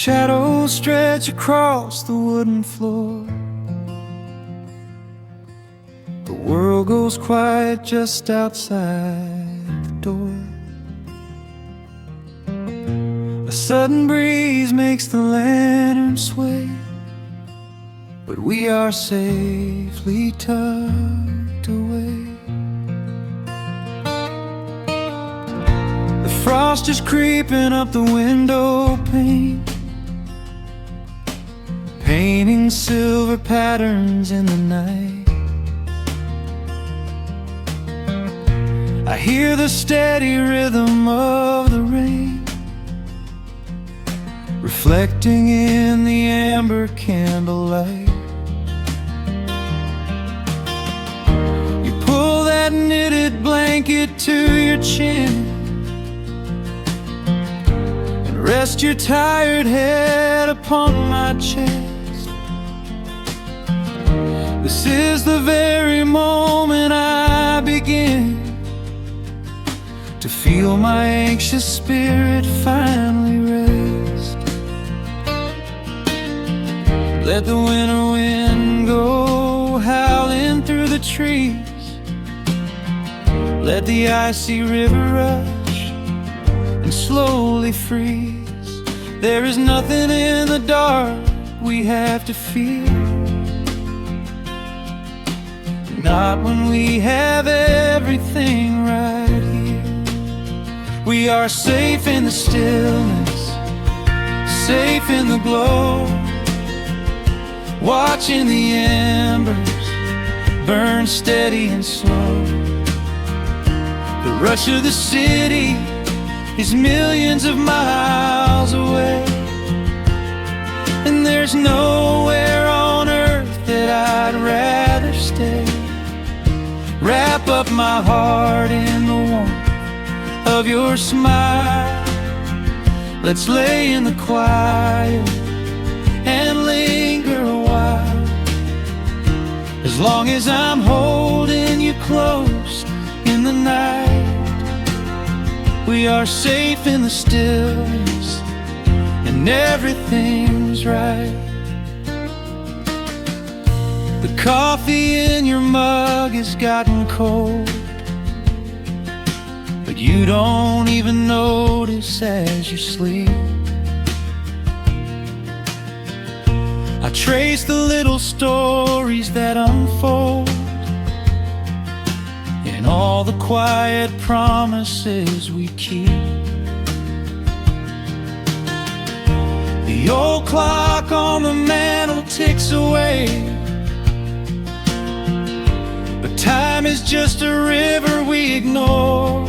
Shadows stretch across the wooden floor. The world goes quiet just outside the door. A sudden breeze makes the lantern sway, but we are safely tucked away. The frost is creeping up the window pane, painting silver patterns in the night. I hear the steady rhythm of the rain, reflecting in the amber candlelight. You pull that knitted blanket to your chin and rest your tired head upon my chest. This is the very moment I begin to feel my anxious spirit finally rest. Let the winter wind go howling through the trees. Let the icy river rush and slowly freeze. There is nothing in the dark we have to fear, not when we have everything right here. We are safe in the stillness, safe in the glow, watching the embers burn steady and slow. The rush of the city is millions of miles away, and there's nowhere on earth that I'd rather stay. Wrap up my heart in the warmth of your smile. Let's lay in the quiet and linger a while. As long as I'm holding you close in the night, we are safe in the stillness and everything's right. The coffee in your mug has gotten cold, but you don't even notice as you sleep. I trace the little stories that unfold in all the quiet promises we keep. The old clock on the mantle ticks away, but time is just a river we ignore.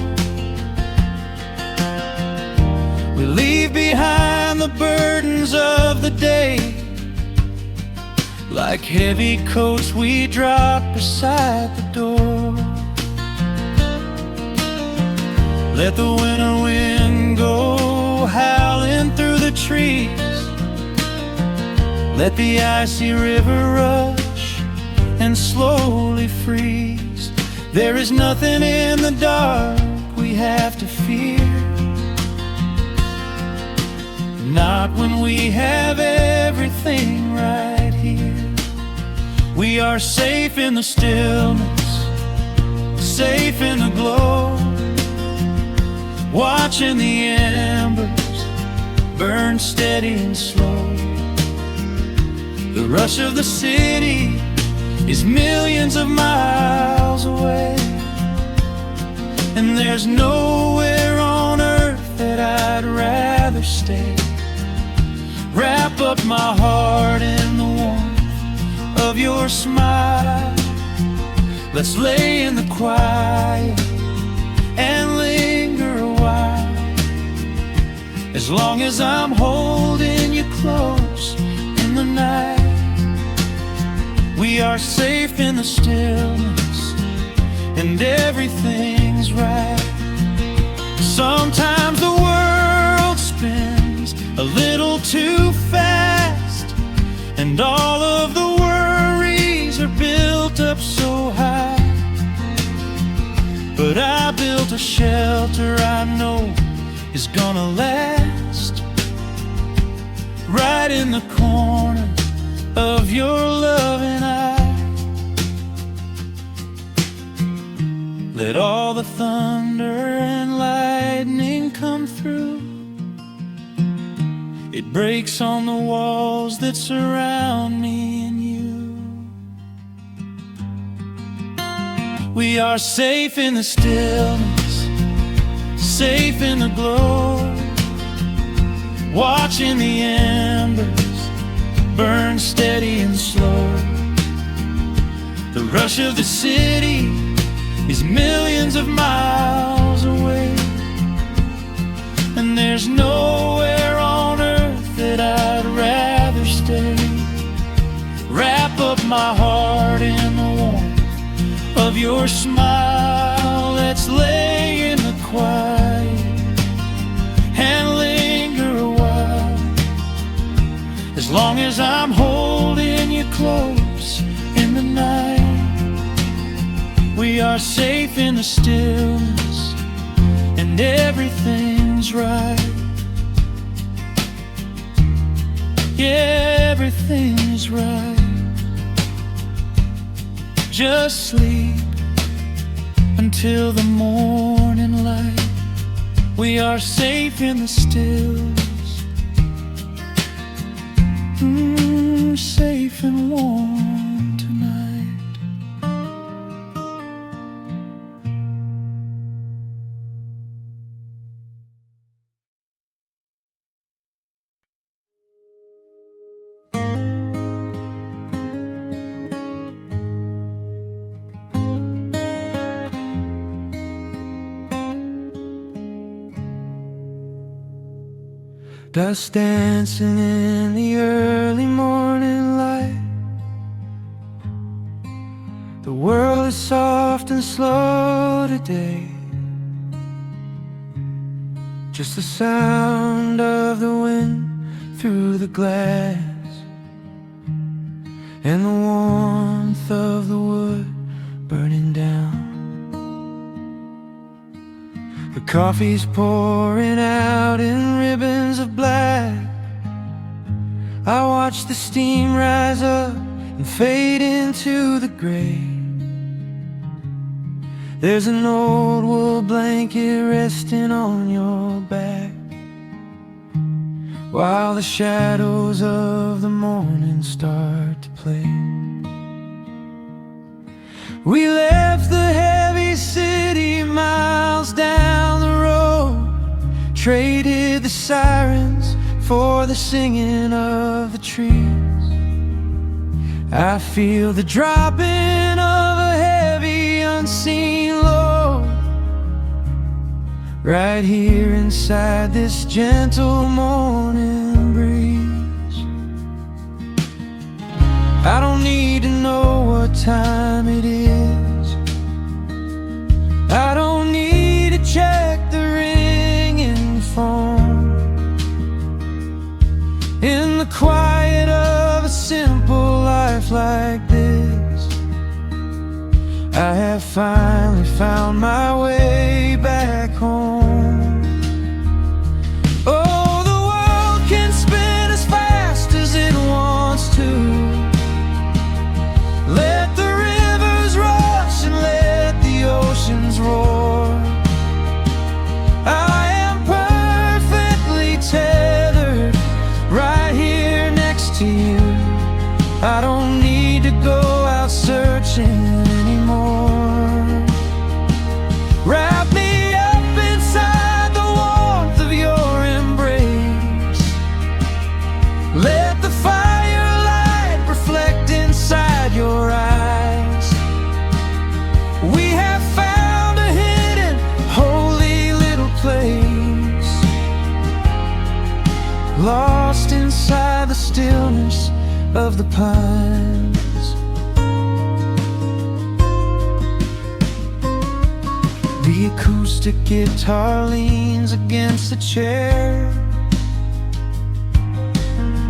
We leave behind the burdens of the day, like heavy coats we drop beside the door. Let the winter wind go howling through the trees. Let the icy river rush and slowly freeze. There is nothing in the dark we have to fear, not when we have everything right here. We are safe in the stillness, safe in the glow, watching the embers burn steady and slow. The rush of the city is millions of miles away, and there's nowhere on earth that I'd rather stay. Wrap up my heart in the warmth of your smile. Let's lay in the quiet and linger a while. As long as I'm holding you close in the night, we are safe in the stillness and everything's right. Sometimes the world spins a little too fast, and all of the worries are built up so high. But I built a shelter I know is gonna last. in the corner of your loving eye. Let all the thunder and lightning come through. It breaks on the walls that surround me and you. We are safe in the stillness, safe in the glow, watching the embers burn steady and slow. The rush of the city is millions of miles away, and there's nowhere on earth that I'd rather stay. Wrap up my heart in the warmth of your smile. Let's lay in the quiet and linger a while. As long as I'm holding you close in the night, we are safe in the stillness, and everything's right. Yeah, everything is right. Just sleep until the morning light. We are safe in the stillness, safe and warm tonight. Dust dancing in the early morning light. The world is soft and slow today. Just the sound of the wind through the glass, and the warmth of the wood burning down. The coffee's pouring out in ribbons of black. I watch the steam rise up and fade into the gray. There's an old wool blanket resting on your back, while the shadows of the morning start to play. We left the heavy city miles down the road, traded the sirens for the singing of the trees. I feel the dropping of a heavy unseen load right here inside this gentle morning breeze. I don't need to know what time it is. I don't need to check the ringing phone. In the quiet of a simple life like this, I have finally found my way back home. Oh, the world can spin as fast as it wants to. Let the rivers rush and let the oceans roar. I am perfectly tethered right here next to you. I don't need to go out searching anymore. Wrap me up inside the warmth of your embrace. Let the firelight reflect inside your eyes. We have found a hidden, holy little place, lost inside the stillness of the pines. The acoustic guitar leans against the chair.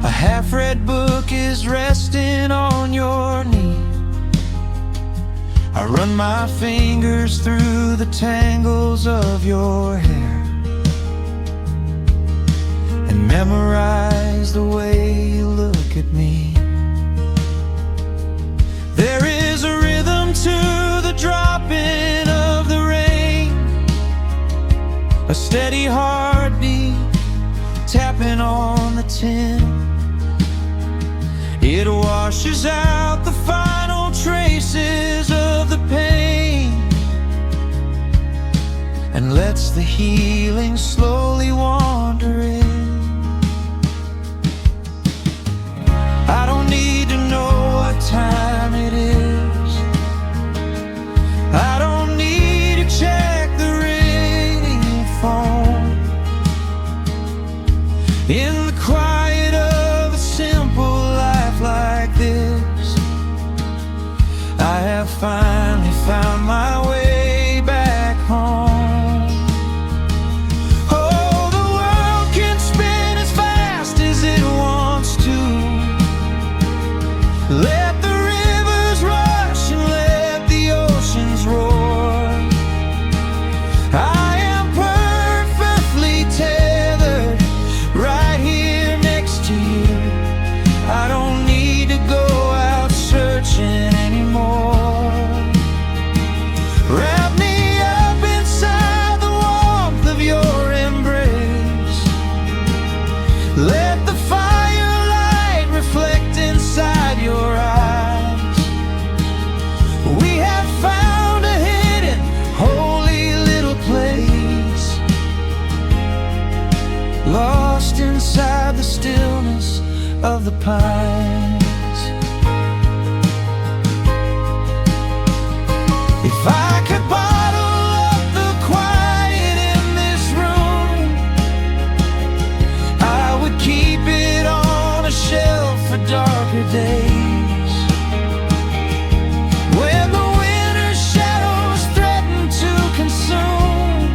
A half-read book is resting on your knee. I run my fingers through the tangles of your hair and memorize the way you look at me. There is a rhythm to the dropping of the rain, a steady heartbeat tapping on the tin. It washes out the final traces of the pain and lets the healing slowly wander in. I don't need to know what time it is. I don't need to check the ringing phone. In the quiet of a simple life like this, I have finally found my way back home. Oh, the world can spin as fast as it wants to. Let the rivers rush and let the oceans roar. I am perfectly tethered right here next to you. I don't need to go out searching anymore. Wrap me up inside the warmth of your embrace. Let the firelight reflect inside your eyes. We have found a hidden, holy little place, lost inside the stillness of the pines. If I could bottle up the quiet in this room, I would keep it on a shelf for darker days. When the winter shadows threaten to consume,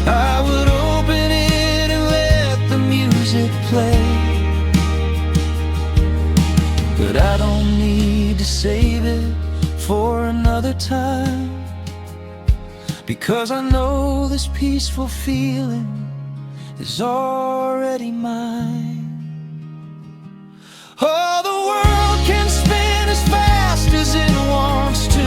I would open it and let the music play. But I don't need to save it for another time, because I know this peaceful feeling is already mine. Oh, the world can spin as fast as it wants to.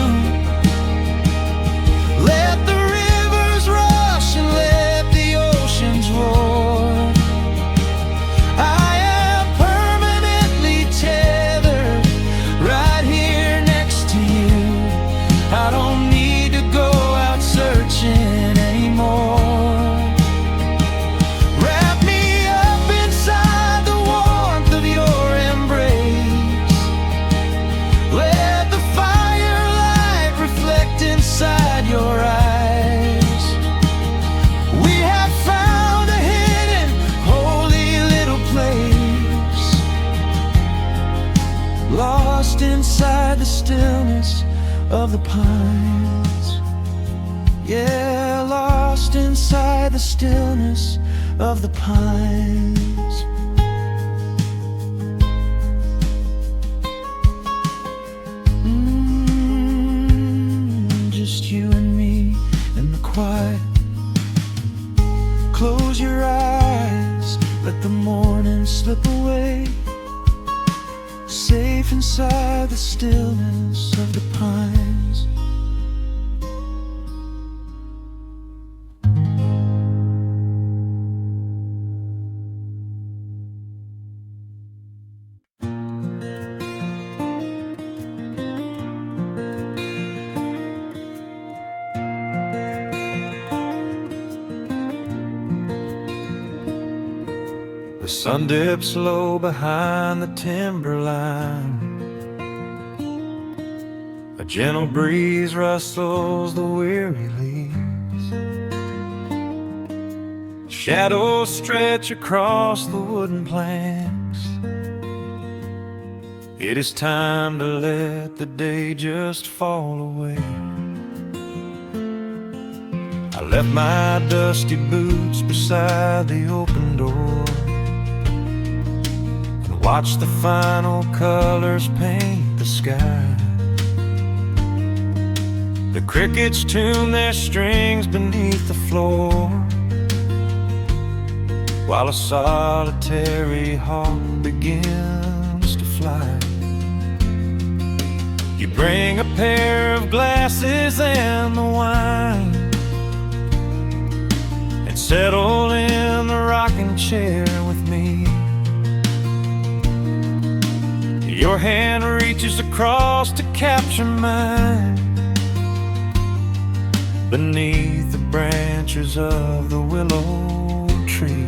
Let the rivers rush and let the oceans roar. I am permanently tethered right here next to you. I don't need to go out searching anymore. Wrap me up inside the warmth of your embrace. Let the firelight reflect inside your eyes. We have found a hidden, holy little place, lost inside the stillness of the pines. Yeah, lost inside the stillness of the pines. Just you and me in the quiet. Close your eyes, let the morning slip away, safe inside the stillness of the pines. The sun dips low behind the timberline. A gentle breeze rustles the weary leaves. Shadows stretch across the wooden planks. It is time to let the day just fall away. I left my dusty boots beside the open door and watched the final colors paint the sky. The crickets tune their strings beneath the floor. while a solitary hawk begins to fly. You bring a pair of glasses and the wine, and settle in the rocking chair with me. Your hand reaches across to capture mine beneath the branches of the willow tree.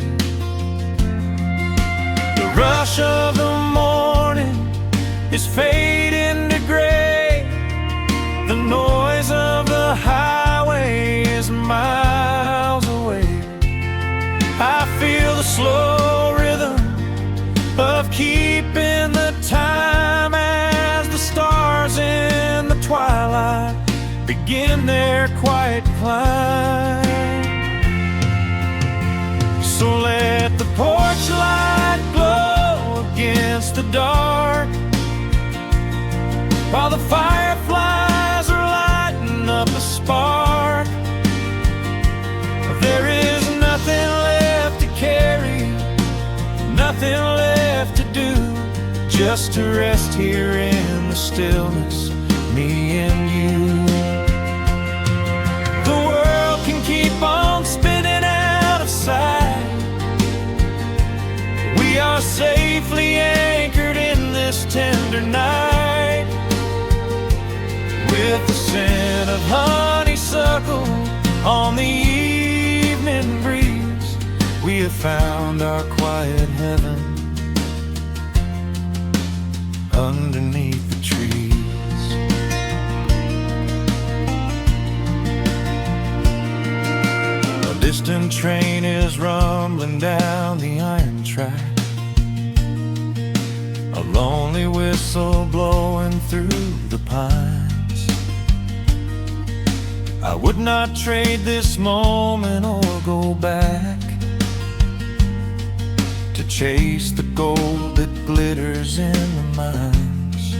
The rush of the morning is fading to gray. The noise of the highway is miles away. I feel the slow rhythm of keeping the time as the stars in the twilight begin their quiet climb. So let the porch light glow against the dark, while the fireflies are lighting up a spark. There is nothing left to carry, nothing left to do, just to rest here in the stillness, me and you. The world can keep on spinning out of sight. We are safely anchored in this tender night. With the scent of honeysuckle on the evening breeze, we have found our quiet heaven underneath the trees. A distant train is rumbling down the iron track, a lonely whistle blowing through the pines. I would not trade this moment or go back to chase the gold that glitters in the mines.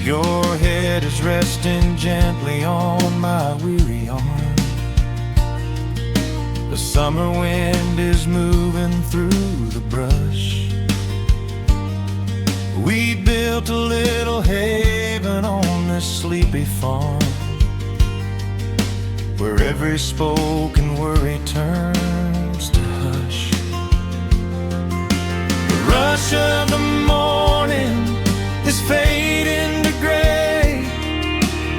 Your head is resting gently on my weary arm. The summer wind is moving through the brush. We built a little haven on this sleepy farm, where every spoken worry turns to hush. The rush of the morning is fading to gray.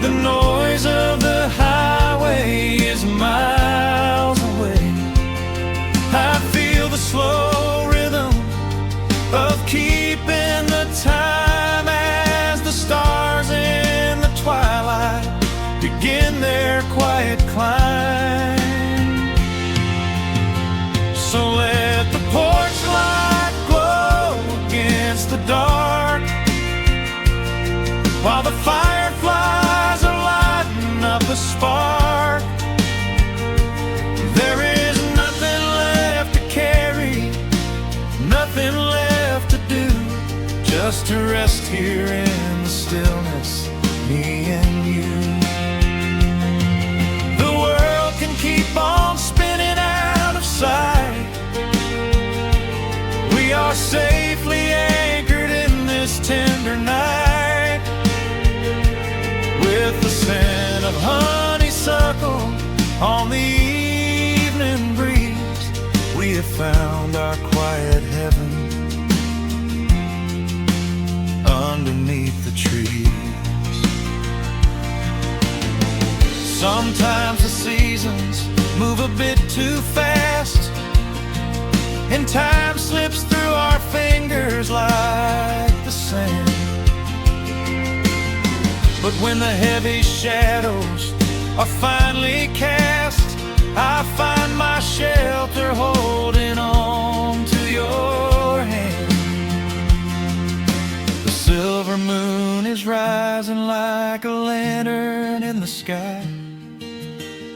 The noise of the highway is miles away. I feel the slow rhythm of keeping the time as the stars in the twilight begin their quiet climb. So let the porch light glow against the dark, while the fireflies are lighting up a spark. There is nothing left to carry, nothing left to do, just to rest here in the stillness, me and you. Keep on spinning out of sight. We are safely anchored in this tender night. With the scent of honeysuckle on the evening breeze, we have found our quiet heaven underneath the trees. Sometimes the seasons move a bit too fast, and time slips through our fingers like the sand. But when the heavy shadows are finally cast, I find my shelter holding on to your hand. The silver moon is rising like a lantern in the sky,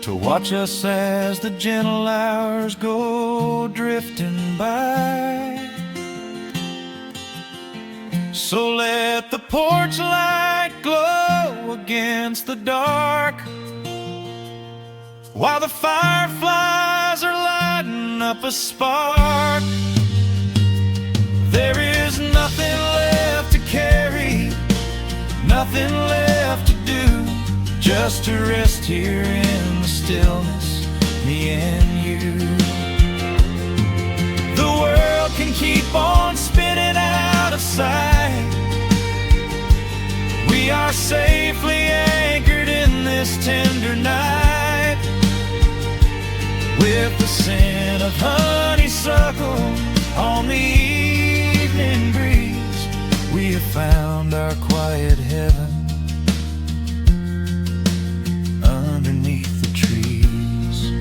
to watch us as the gentle hours go drifting by. So let the porch light glow against the dark, while the fireflies eyes are lighting up a spark. There is nothing left to carry, nothing left to do, just to rest here in the stillness, me and you. The world can keep on spinning out of sight. We are safely anchored in this tender night, with the scent of honeysuckle on the evening breeze. We have found our quiet heaven underneath the trees.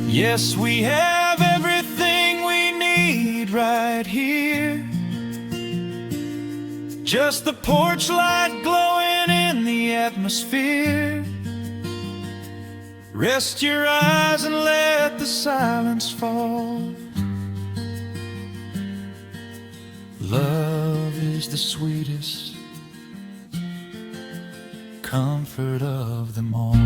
Yes, we have everything we need right here. Just the porch light glowing in the atmosphere. Rest your eyes and let the silence fall. Love is the sweetest comfort of them all.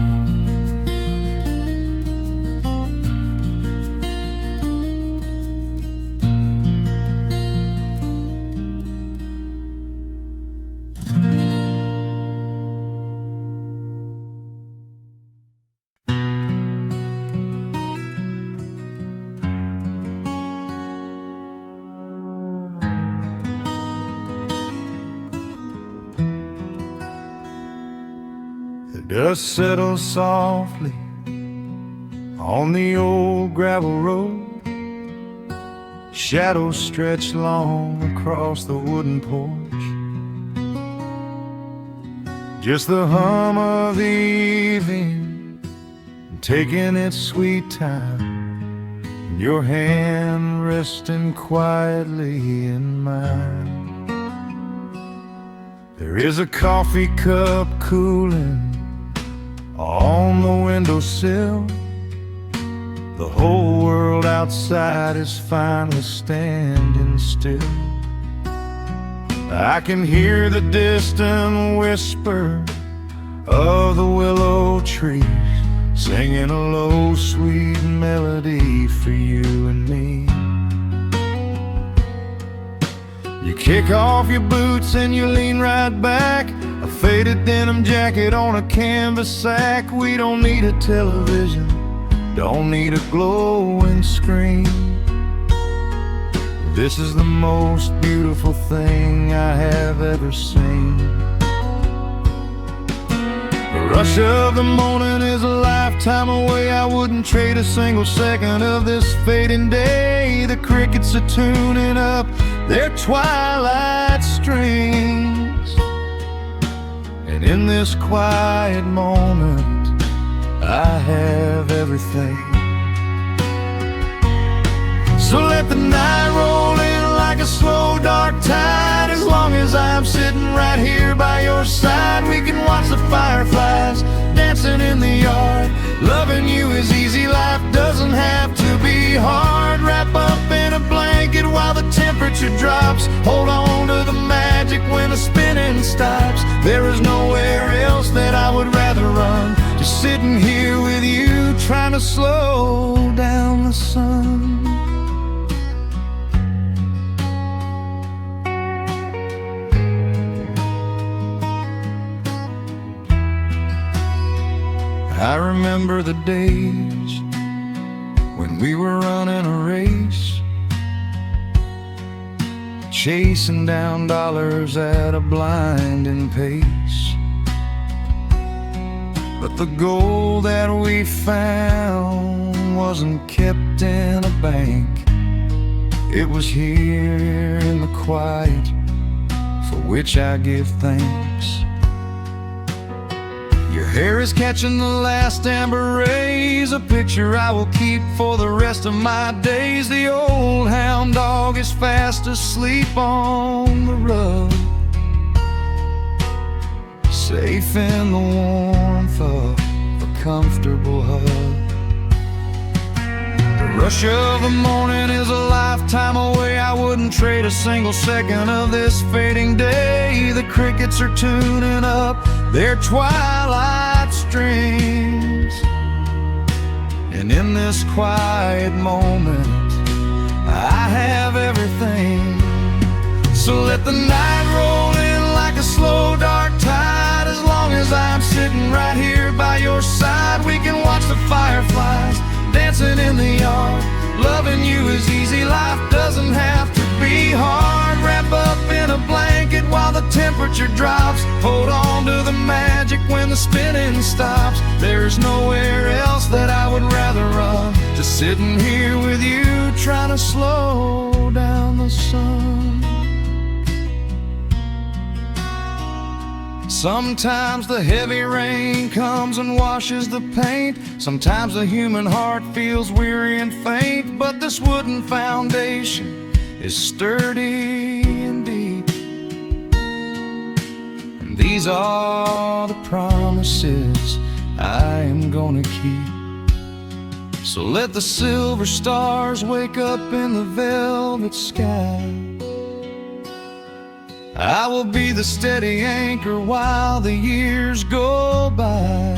The dust settles softly on the old gravel road. Shadows stretch long across the wooden porch. Just the hum of the evening taking its sweet time, and your hand resting quietly in mine. There is a coffee cup cooling on the windowsill. The whole world outside is finally standing still. I can hear the distant whisper of the willow trees, singing a low, sweet melody for you and me. You kick off your boots and you lean right back, a faded denim jacket on a canvas sack. We don't need a television, don't need a glowing screen. This is the most beautiful thing I have ever seen. The rush of the morning is a lifetime away. I wouldn't trade a single second of this fading day. The crickets are tuning up their twilight strings, and in this quiet moment I have everything. So let the night roll in like a slow dark tide. As long as I'm sitting right here by your side, we can watch the fireflies dancing in the yard. Loving you is easy, life doesn't have to be hard. Wrap up in a blanket while the temperature drops. Hold on to the magic when the spinning stops. There is nowhere else that I would rather run, just sitting here with you, trying to slow down the sun. I remember the days when we were running a race, chasing down dollars at a blinding pace. But the gold that we found wasn't kept in a bank. It was here in the quiet, for which I give thanks. Your hair is catching the last amber rays, a picture I will keep for the rest of my days. The old hound dog is fast asleep on the rug, safe in the warmth of a comfortable hug. The rush of the morning is a lifetime away. I would wouldn't trade a single second of this fading day. The crickets are tuning up their twilight strings, and in this quiet moment I have everything. So let the night roll in like a slow dark tide. As long as I'm sitting right here by your side, we can watch the fireflies dancing in the yard. Loving you is easy, life doesn't have to be hard. Wrap up in a blanket while the temperature drops. Hold on to the magic when the spinning stops. There's nowhere else that I would rather run. Just sitting here with you, trying to slow down the sun. Sometimes the heavy rain comes and washes the paint. Sometimes the human heart feels weary and faint. But this wooden foundation is sturdy and deep, and these are the promises I am gonna keep. So let the silver stars wake up in the velvet sky. I will be the steady anchor while the years go by.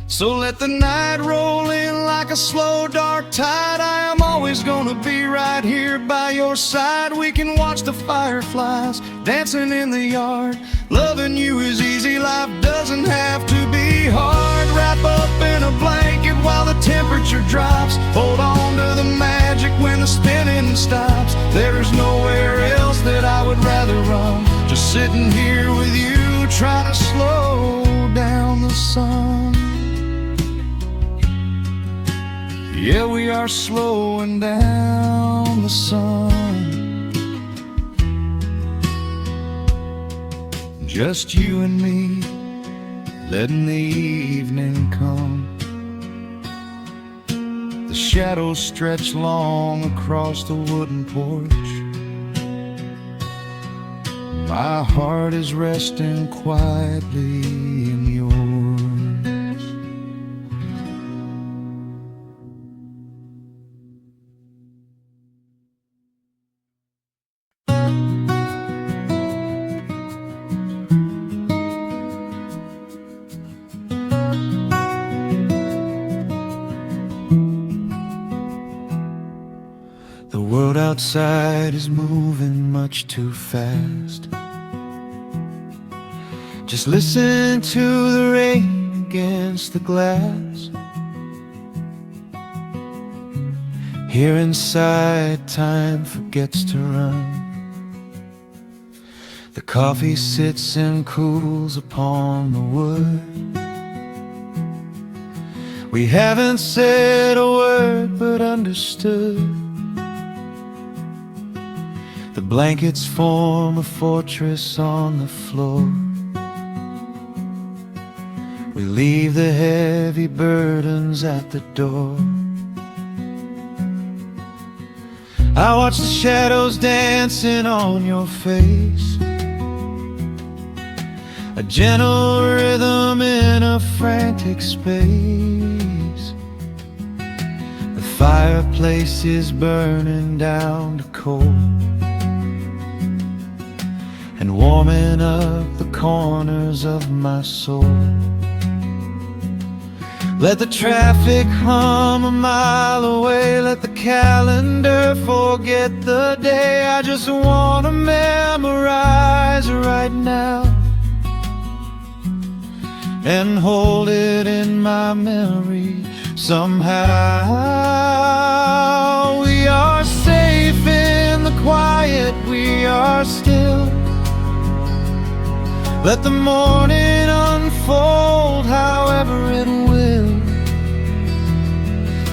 So let the night roll in like a slow dark tide. I am always gonna be right here by your side. We can watch the fireflies dancing in the yard. Loving you is easy, life doesn't have to be hard. Wrap up in a blanket while the temperature drops. Hold on to the magic when the spinning stops. There's nowhere else that I would rather run. Just sitting here with you, trying to slow down the sun. Yeah, we are slowing down the sun. Just you and me, letting the evening come. The shadows stretch long across the wooden porch. My heart is resting quietly in yours. The world outside is moving much too fast. Just listen to the rain against the glass. Here inside, time forgets to run. The coffee sits and cools upon the wood. We haven't said a word but understood. The blankets form a fortress on the floor. We leave the heavy burdens at the door. I watch the shadows dancing on your face, a gentle rhythm in a frantic space. The fireplace is burning down to coal and warming up the corners of my soul. Let the traffic hum a mile away, let the calendar forget the day. I just wanna memorize right now and hold it in my memory somehow. We are safe in the quiet, we are still. Let the morning unfold however it will.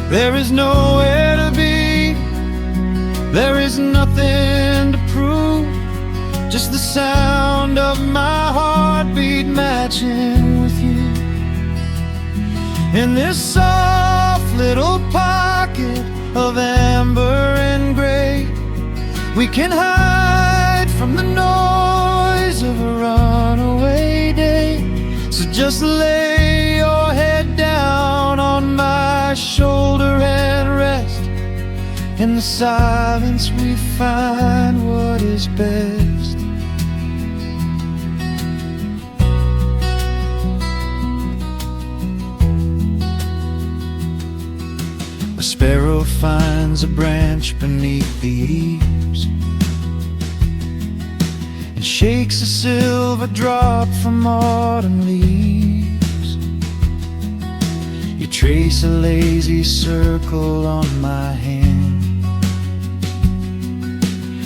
There is nowhere to be, there is nothing to prove, just the sound of my heartbeat matching with you. In this soft little pocket of amber and gray, we can hide from the noise of a runaway day. So just lay your head down on my shoulder and rest, In the silence we find what is best. A sparrow finds a branch beneath the eaves and shakes a silver drop from autumn leaves. You trace a lazy circle on my hand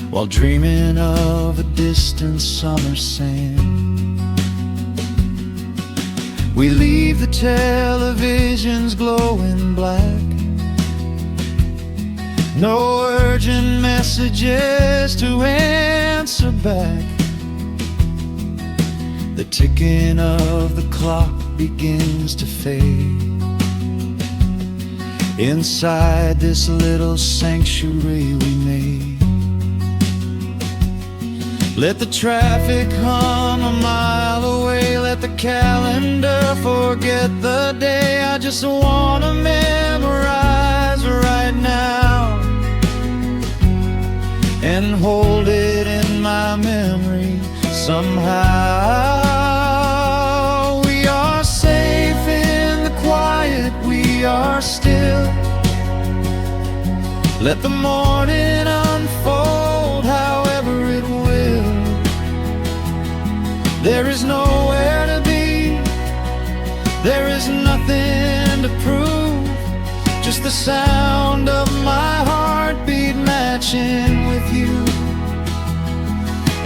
while dreaming of a distant summer sand. We leave the televisions glowing black, no urgent messages to answer back. The ticking of the clock begins to fade inside this little sanctuary we made. Let the traffic hum a mile away, let the calendar forget the day. I just wanna memorize right now and hold it in my memory somehow. We are safe in the quiet, we are still. Let the morning unfold however it will. There is nowhere to be, there is nothing to prove, just the sound of my heartbeat matching with you.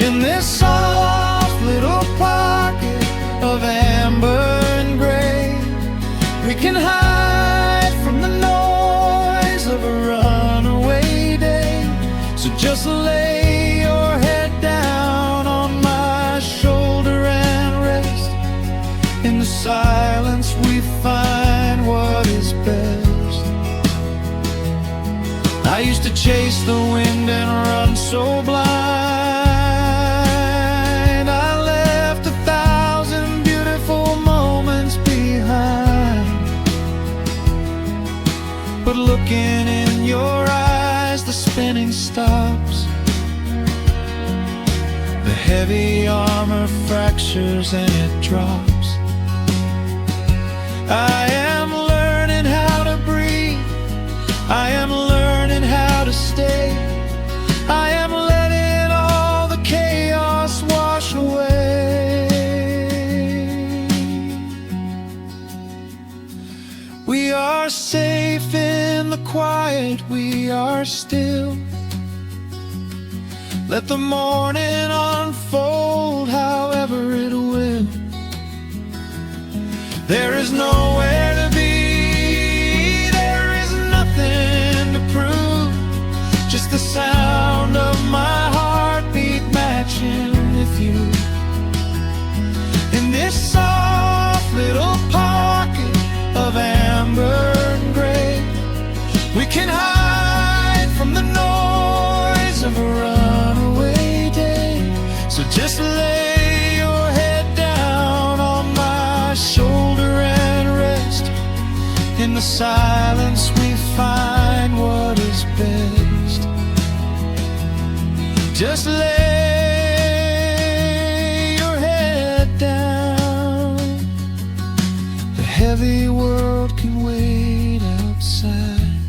In this soft little pocket of amber and gray, we can hide from the noise of a runaway day. So just lay your head down on my shoulder and rest. In the silence we find what is best. I used to chase the wind and run so blind. I left 1,000 beautiful moments behind. But looking in your eyes, the spinning stops. The heavy armor fractures and it drops. I am learning how to breathe, I am learning how to stay. I am letting all the chaos wash away. We are safe in the quiet, we are still. Let the morning unfold however it will. There is nowhere to be, there is nothing to prove, just the sound of my heartbeat matching with you. In this soft little pocket of amber and gray, we can hide from the noise of a runaway day. So just lay your head down on my shoulder and rest. In the silence we find what is best. Just lay your head down. The heavy world can wait outside.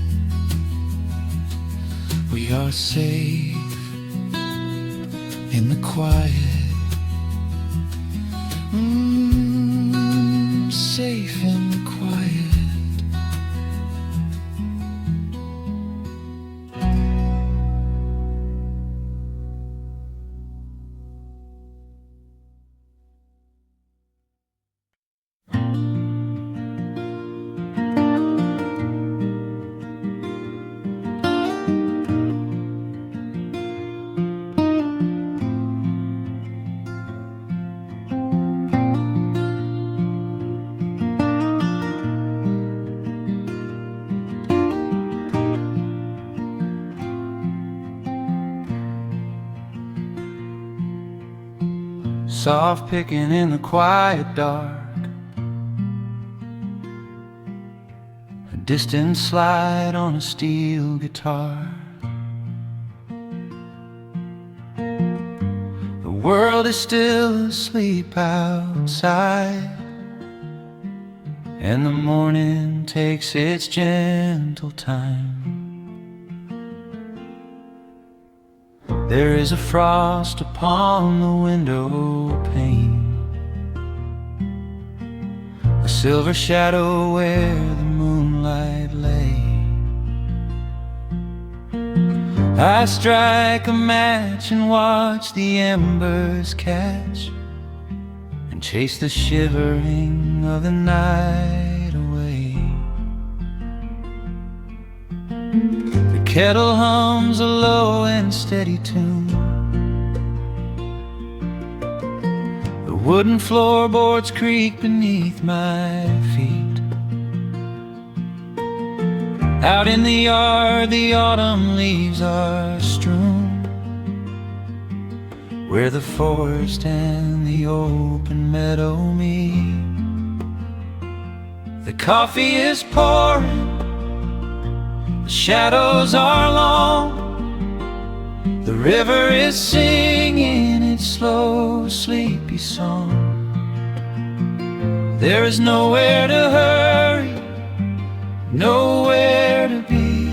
We are safe in the quiet. Safe in the quiet. Soft picking in the quiet dark, a distant slide on a steel guitar. world is still asleep outside, and the morning takes its gentle time. There is a frost upon the window pane, a silver shadow where the moonlight lay. I strike a match and watch the embers catch, and chase the shivering of the night away. The kettle hums a low and steady tune, the wooden floorboards creak beneath my feet. Out in the yard the autumn leaves are strewn, where the forest and the open meadow meet. The coffee is pouring, the shadows are long, the river is singing its slow, sleepy song. There is nowhere to hurry, nowhere to be,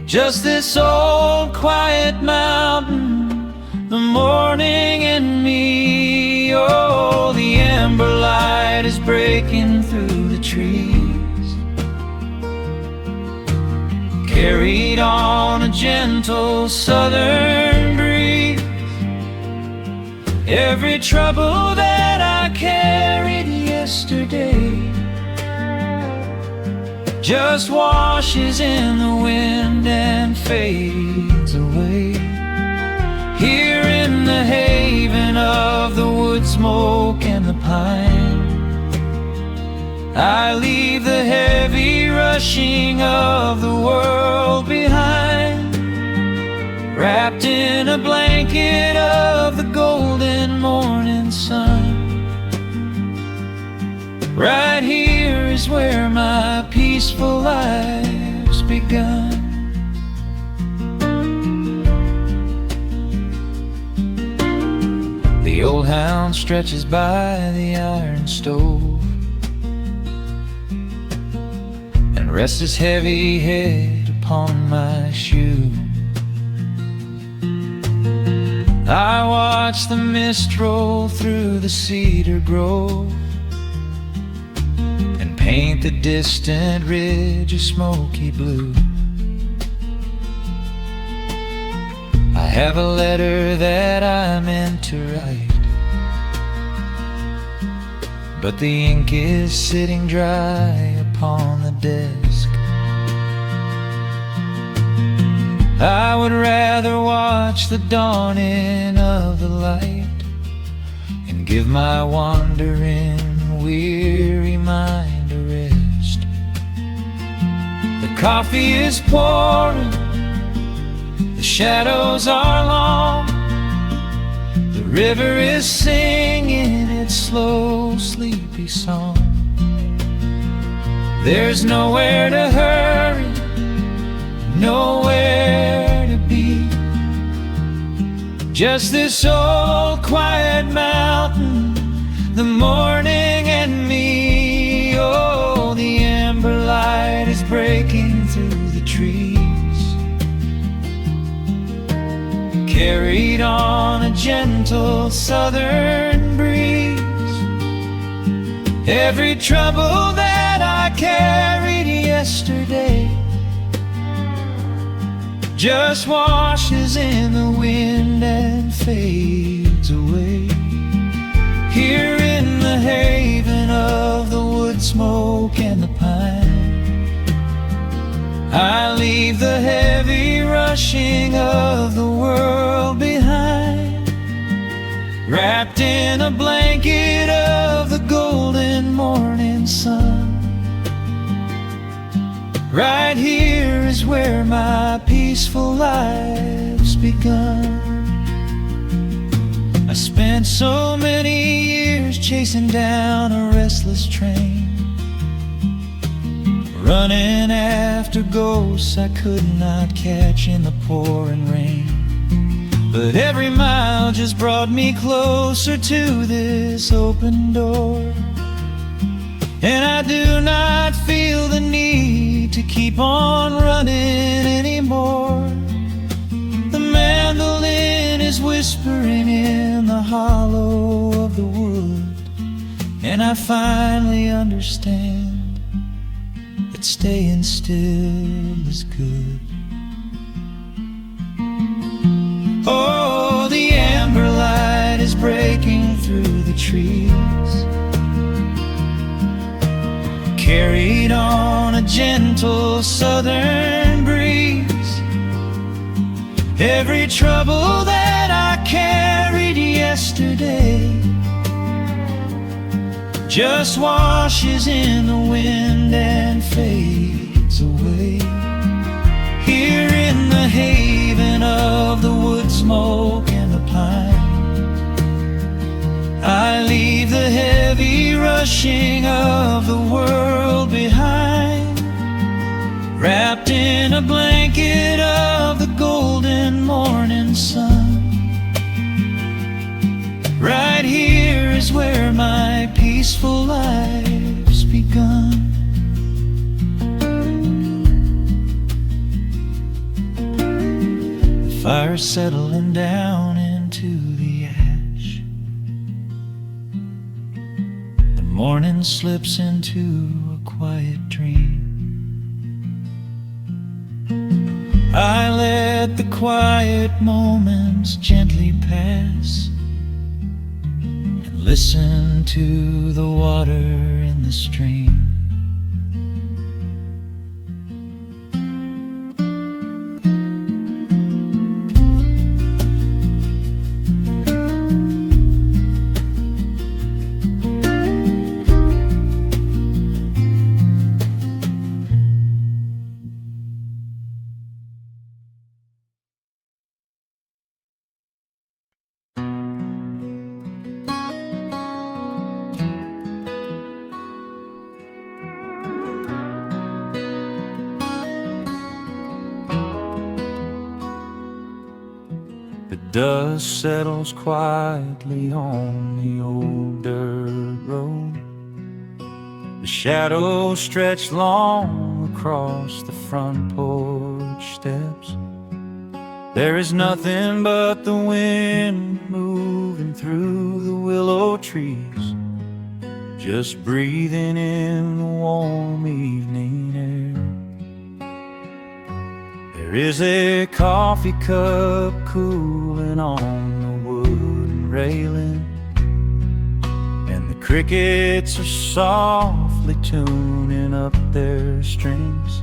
just this old quiet mountain, the morning and me. Oh, the ember light is breaking through the trees, carried on a gentle southern breeze. Every trouble that I carried yesterday just washes in the wind and fades away. Here in the haven of the wood smoke and the pine, I leave the heavy rushing of the world behind, wrapped in a blanket of the golden morning sun. Right here is where my peaceful life's begun. The old hound stretches by the iron stove and rests his heavy head upon my shoe. I watch the mist roll through the cedar grove and paint the distant ridge a smoky blue. I have a letter that I meant to write, but the ink is sitting dry upon the desk. I would rather watch the dawning of the light and give my wandering, weary mind a rest. The coffee is pouring, the shadows are long, the river is singing its slow, sleepy song. There's nowhere to hurry, nowhere to be, just this old quiet mountain, the morning and me. Oh, the ember light is breaking through the trees, carried on a gentle southern breeze. Every trouble that I carried yesterday just washes in the wind and fades away. Here in the haven of the wood smoke and the pine, I leave the heavy rushing of the world behind, wrapped in a blanket of the golden morning sun. Right here is where my peaceful life's begun. I spent so many years chasing down a restless train, running after ghosts I could not catch in the pouring rain. but every mile just brought me closer to this open door. And I do not feel the need to keep on running anymore. The mandolin is whispering in the hollow of the wood, and I finally understand that staying still is good. Oh, the amber light is breaking through the trees, carried on a gentle southern breeze. Every trouble that I carried yesterday just washes in the wind and fades away. Here in the haven of the wood smoke and the pine, I leave the heavy rushing of the world behind, wrapped in a blanket of the golden morning sun. Right here is where my peaceful life's begun. The fire's settling down into the ash. The morning slips into a quiet dream. I let the quiet moments gently pass and listen to the water in the stream. The dust settles quietly on the old dirt road. The shadows stretch long across the front porch steps. There is nothing but the wind moving through the willow trees, just breathing in the warm evening air. There is a coffee cup cooling on the wooden railing, and the crickets are softly tuning up their strings.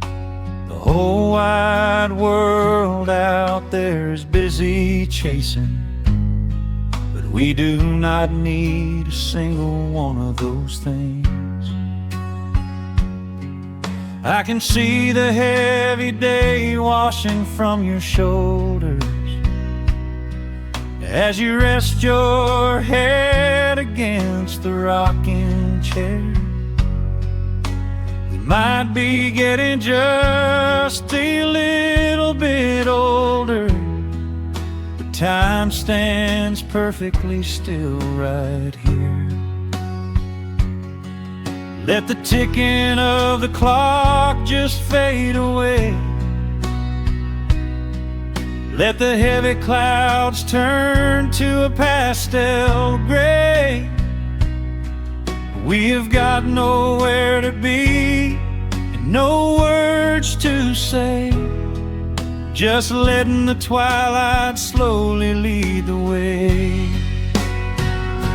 The whole wide world out there is busy chasing, but we do not need a single one of those things. I can see the heavy day washing from your shoulders as you rest your head against the rocking chair. We might be getting just a little bit older, but time stands perfectly still right here. Let the ticking of the clock just fade away. Let the heavy clouds turn to a pastel gray. We have got nowhere to be and no words to say, just letting the twilight slowly lead the way.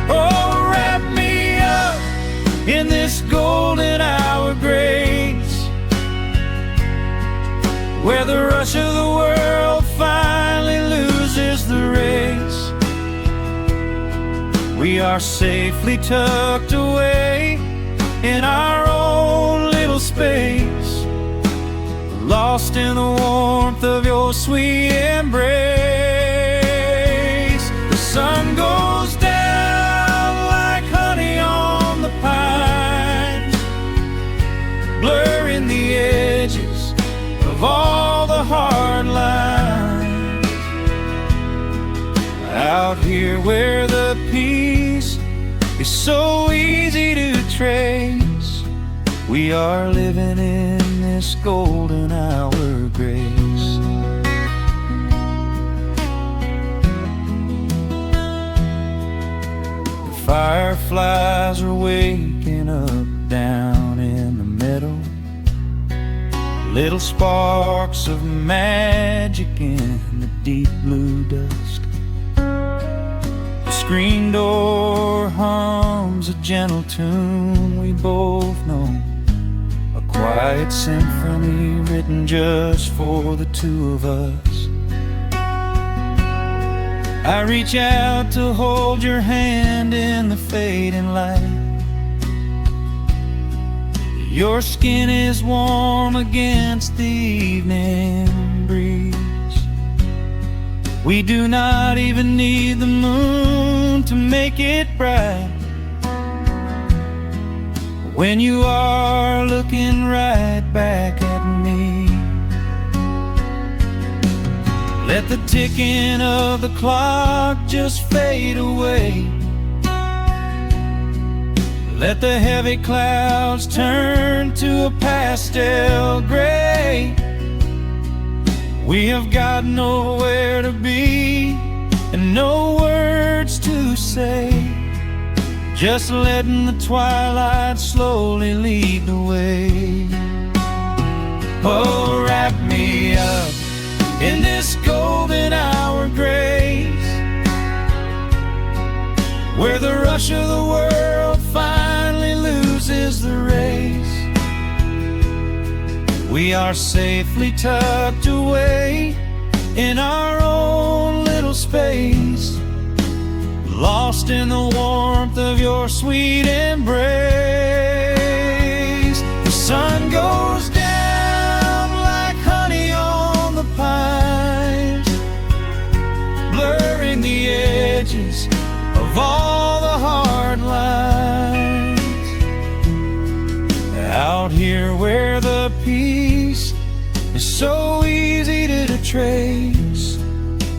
Oh, wrap me up in this golden hour grace, where the rush of the world finally loses the race. We are safely tucked away in our own little space, lost in the warmth of your sweet embrace. The sun goes down like honey on the pines, blurring the edges of all the hard lines. where the peace is so easy to trace. We are living in this golden hour grace. The fireflies are waking up down in the meadow, little sparks of magic in the deep blue dusk. The screen door hums a gentle tune we both know, a quiet symphony written just for the two of us. I reach out to hold your hand in the fading light. Your skin is warm against the evening breeze. We do not even need the moon to make it bright when you are looking right back at me. Let the ticking of the clock just fade away. Let the heavy clouds turn to a pastel gray. We have got nowhere to be and no words to say, just letting the twilight slowly lead the way. Oh, wrap me up in this golden hour grace, where the rush of the world finally loses the race. We are safely tucked away in our own little space, lost in the warmth of your sweet embrace. The sun goes down like honey on the pines, blurring the edges of all the hard lines. Out here where the peace is so easy to trace,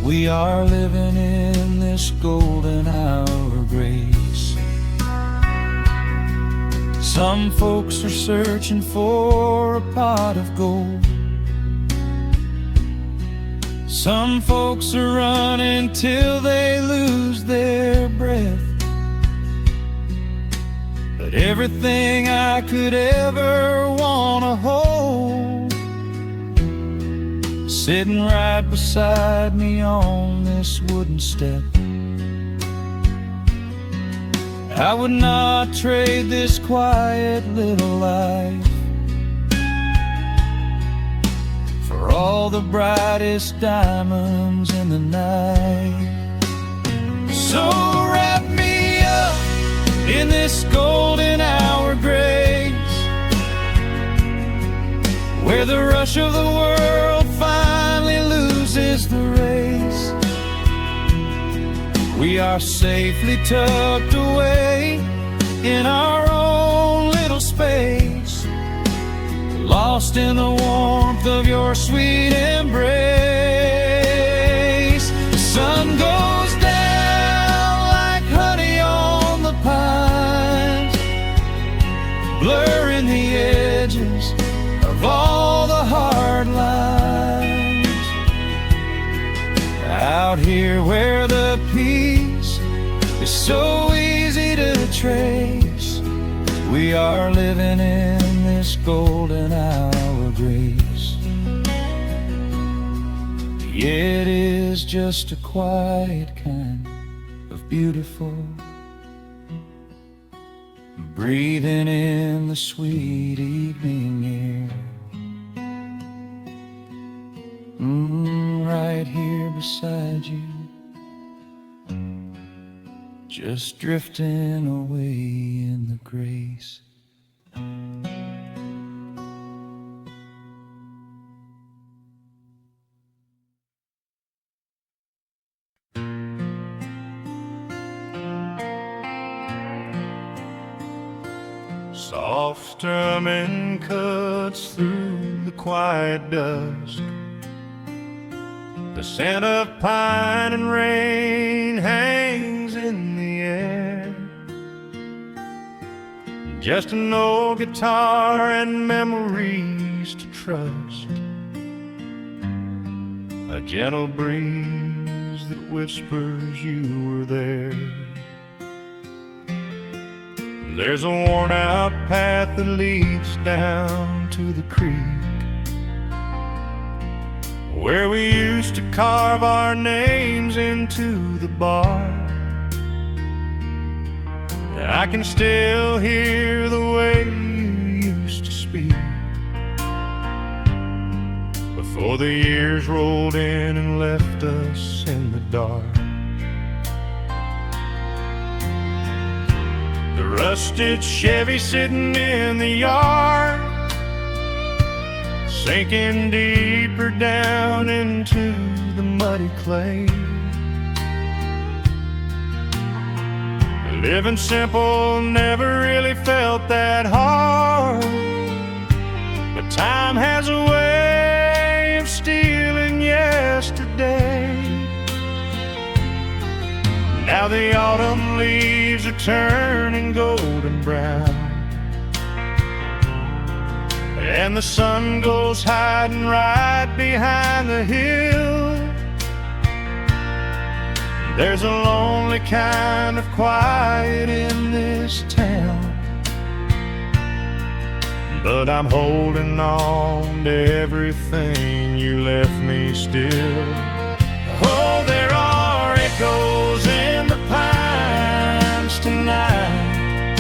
we are living in this golden hour grace. Some folks are searching for a pot of gold. Some folks are running till they lose their breath. But everything I could ever wanna hold, sitting right beside me on this wooden step. I would not trade this quiet little life for all the brightest diamonds in the night. So wrap me up in this golden hour grace, where the rush of the world finally loses the race. We are safely tucked away in our own little space, lost in the warmth of your sweet embrace. The sun goes down like honey on the pines, blurring the edges of all the hard lines. Out here where the peace is so easy to trace, we are living in this golden hour grace. It is just a quiet kind of beautiful, breathing in the sweet evening air. Right here beside you, just drifting away in the grace. Soft strumming cuts through the quiet dusk. The scent of pine and rain hangs just an old guitar and memories to trust, a gentle breeze that whispers you were there. There's a worn-out path that leads down to the creek, where we used to carve our names into the bark. I can still hear the way you used to speak before the years rolled in and left us in the dark. The rusted Chevy sitting in the yard, sinking deeper down into the muddy clay. Living simple never really felt that hard, but time has a way of stealing yesterday. Now the autumn leaves are turning golden brown, and the sun goes hiding right behind the hill. There's a lonely kind of quiet in this town, but I'm holding on to everything you left me still. Oh, there are echoes in the pines tonight,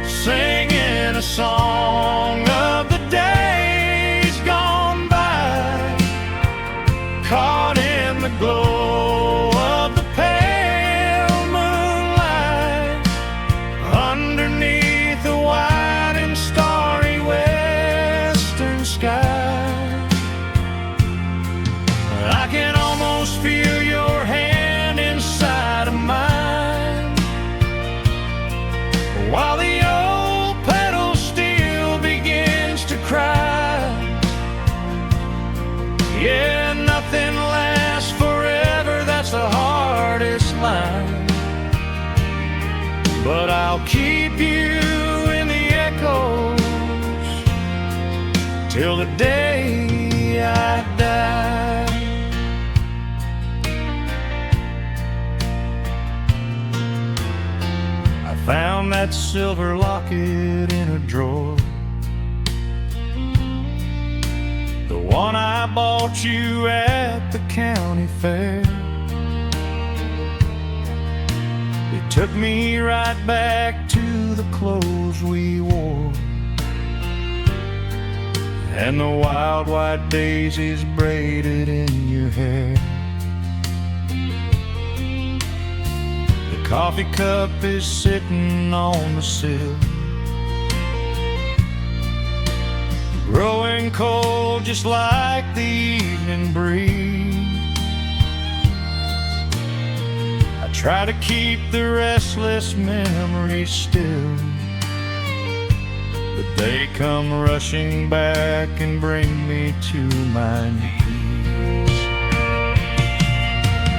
singing a song of the days gone by, caught in the glow of the pale moonlight, underneath the wide and starry western sky. I can almost feel your hand inside of mine, while the old pedal steel begins to cry. Yeah, nothing lasts forever, that's the hardest line, but I'll keep you in the echoes till the day I die. I found that silver locket in a drawer, the one I bought you at the county fair. It took me right back to the clothes we wore, and the wild white daisies braided in your hair. The coffee cup is sitting on the sill, growing cold just like the evening breeze. I try to keep the restless memories still, but they come rushing back and bring me to my knees.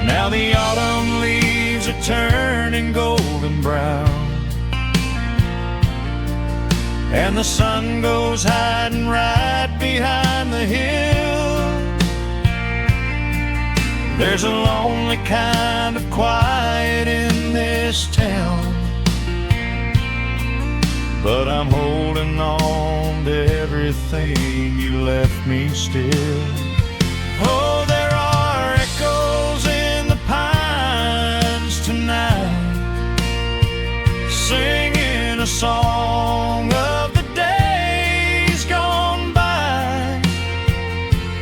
Now the autumn leaves are turning golden brown, and the sun goes hiding right behind the hill. There's a lonely kind of quiet in this town, but I'm holding on to everything you left me still. Oh, there are echoes in the pines tonight, singing a song of the days gone by,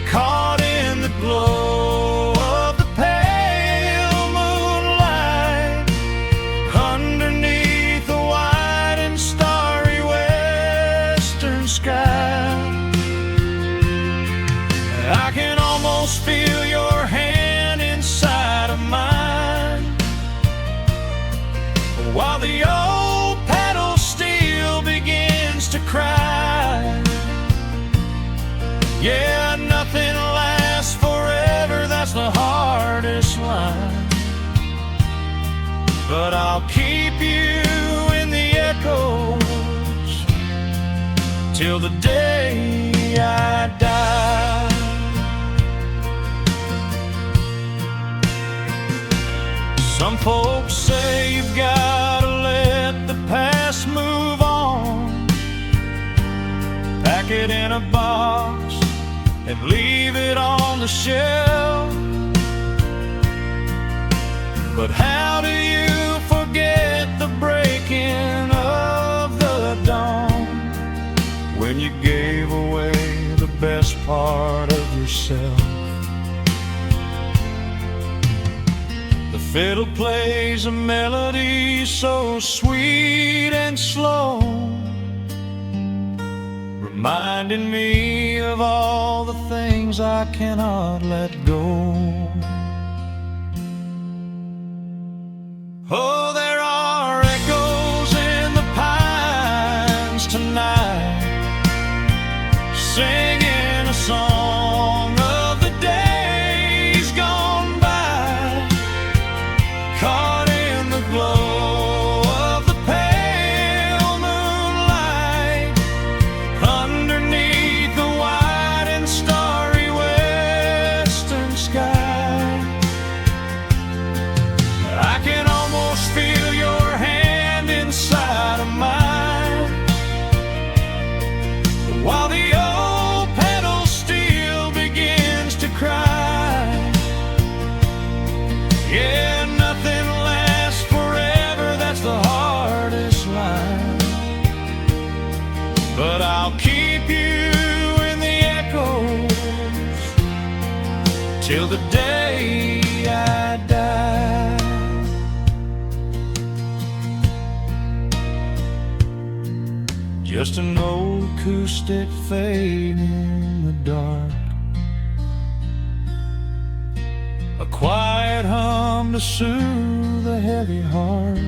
caught in the glow of the pale moonlight, underneath the wide and starry western sky. I can almost feel your hand inside of mine, while the old pedal steel begins to cry. Yeah, nothing lasts forever, that's the hardest line, but I'll keep you in the echoes till the day I die. Some folks say you've gotta let the past move on, pack it in a box and leave it on the shelf. But how do you forget the breaking of the dawn, when you gave away the best part of yourself? The fiddle plays a melody so sweet and slow, reminding me of all the things I cannot let go. Oh, there are echoes in the pines tonight, singing a song of the days gone by, caught in the glow of the pale moonlight, underneath the wide and starry western sky. I can almost feel your hand inside of mine, while the old pedal steel begins to cry. Yeah, nothing lasts forever, that's the hardest line, but I'll keep you in the echoes till the day I die. Just an old acoustic fade in the dark, a quiet hum to soothe a heavy heart.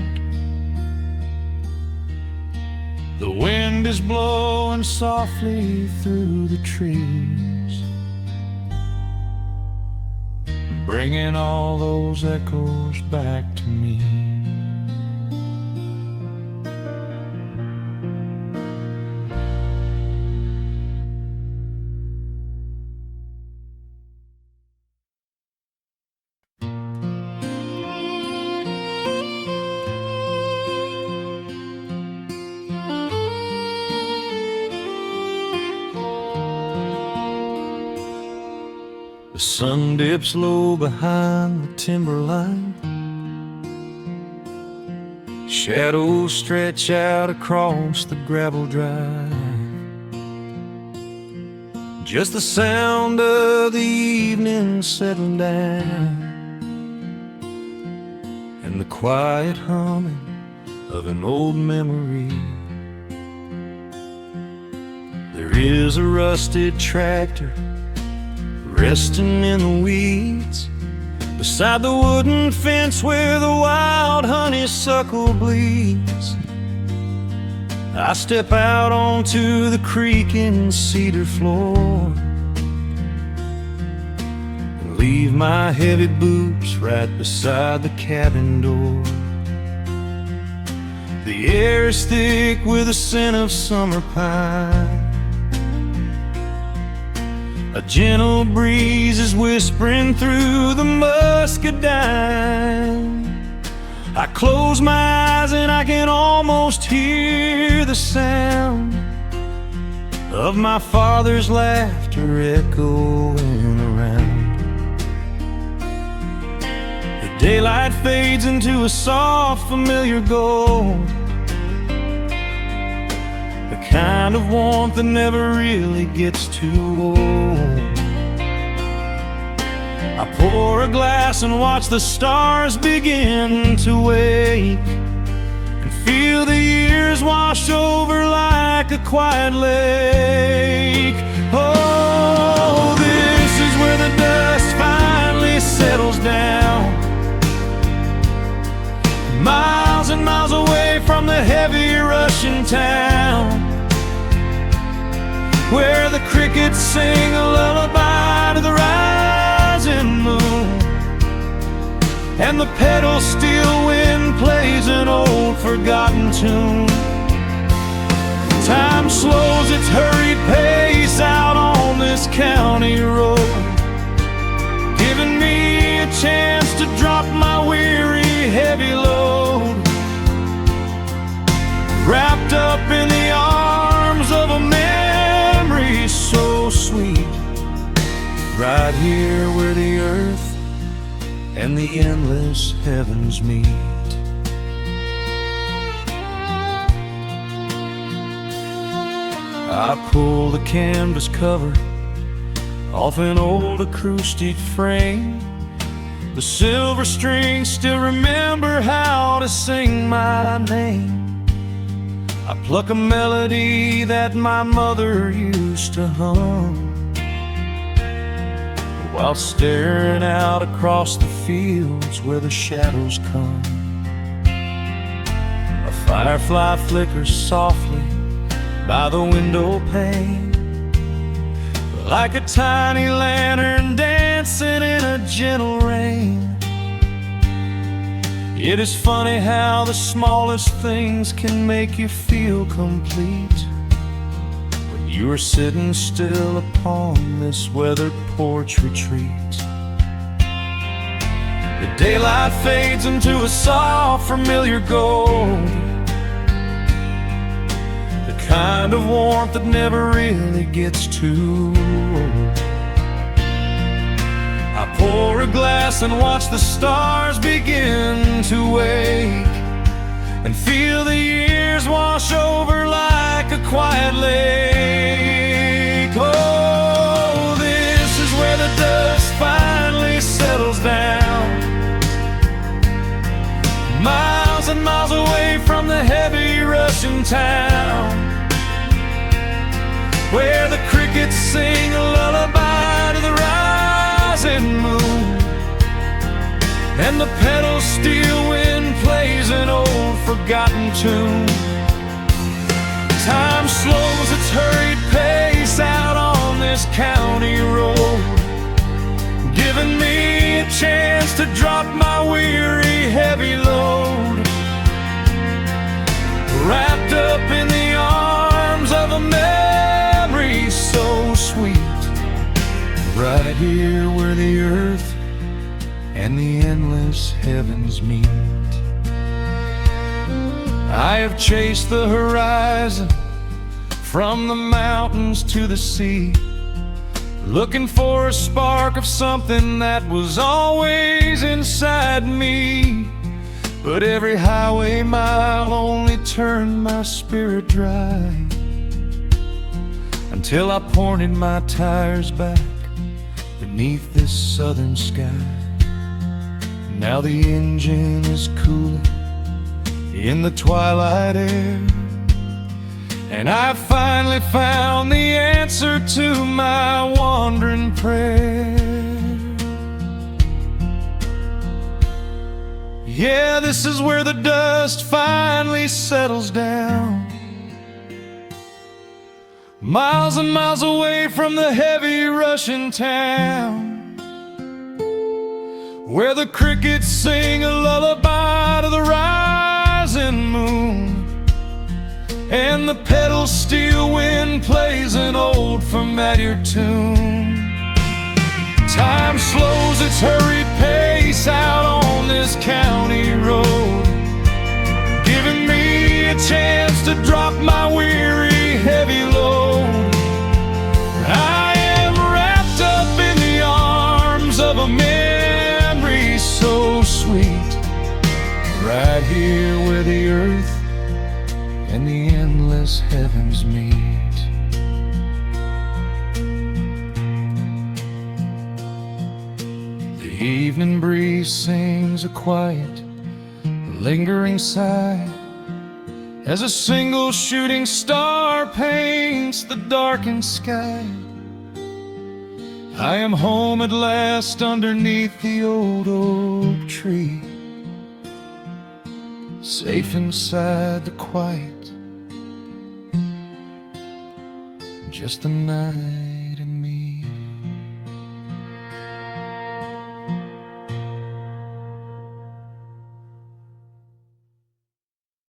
The wind is blowing softly through the trees, bringing all those echoes back to me. The sun dips low behind the timberline, shadows stretch out across the gravel drive. Just the sound of the evening settling down, and the quiet humming of an old memory. There is a rusted tractor resting in the weeds beside the wooden fence where the wild honeysuckle bleeds. I step out onto the creaking cedar floor and leave my heavy boots right beside the cabin door. The air is thick with the scent of summer pine, a gentle breeze is whispering through the muscadine. I close my eyes and I can almost hear the sound of my father's laughter echoing around. The daylight fades into a soft, familiar gold, the kind of warmth that never really gets too old. I pour a glass and watch the stars begin to wake, and feel the years wash over like a quiet lake. Oh, this is where the dust finally settles down, miles and miles away from the heavy Russian town, where the crickets sing a lullaby to the rising moon, and the pedal steel wind plays an old forgotten tune. Time slows its hurry county road, giving me a chance to drop my weary, heavy load, wrapped up in the arms of a memory so sweet, right here where the earth and the endless heavens meet. I pull the canvas cover off an old acoustic frame. The silver strings still remember how to sing my name. I pluck a melody that my mother used to hum while staring out across the fields where the shadows come. A firefly flickers softly by the window pane, like a tiny lantern dancing in a gentle rain. It is funny how the smallest things can make you feel complete when you are sitting still upon this weathered porch retreat. The daylight fades into a soft, familiar gold, kind of warmth that never really gets too old. I pour a glass and watch the stars begin to wake, and feel the years wash over like a quiet lake. Oh, this is where the dust finally settles down, miles and miles away from the heavy Russian town, where the crickets sing a lullaby to the rising moon, and the pedal steel wind plays an old forgotten tune. Time slows its hurried pace out on this county road, giving me a chance to drop my weary, heavy load, wrapped up in the arms of a memory so sweet, right here where the earth and the endless heavens meet. I have chased the horizon from the mountains to the sea, looking for a spark of something that was always inside me. But every highway mile only turned my spirit dry, until I pointed my tires back beneath this southern sky. Now the engine is cooling in the twilight air, and I finally found the answer to my wandering prayer. Yeah, this is where the dust finally settles down, miles and miles away from the heavy Russian town, where the crickets sing a lullaby to the rising moon, and the pedal steel wind plays an old familiar tune. Time slows its hurried pace out on this county road, giving me a chance to drop my weary, heavy load. I am wrapped up in the arms of a memory so sweet, right here where the earth and the endless heavens meet. The evening breeze sings a quiet, lingering sigh as a single shooting star paints the darkened sky. I am home at last underneath the old oak tree, safe inside the quiet, just the night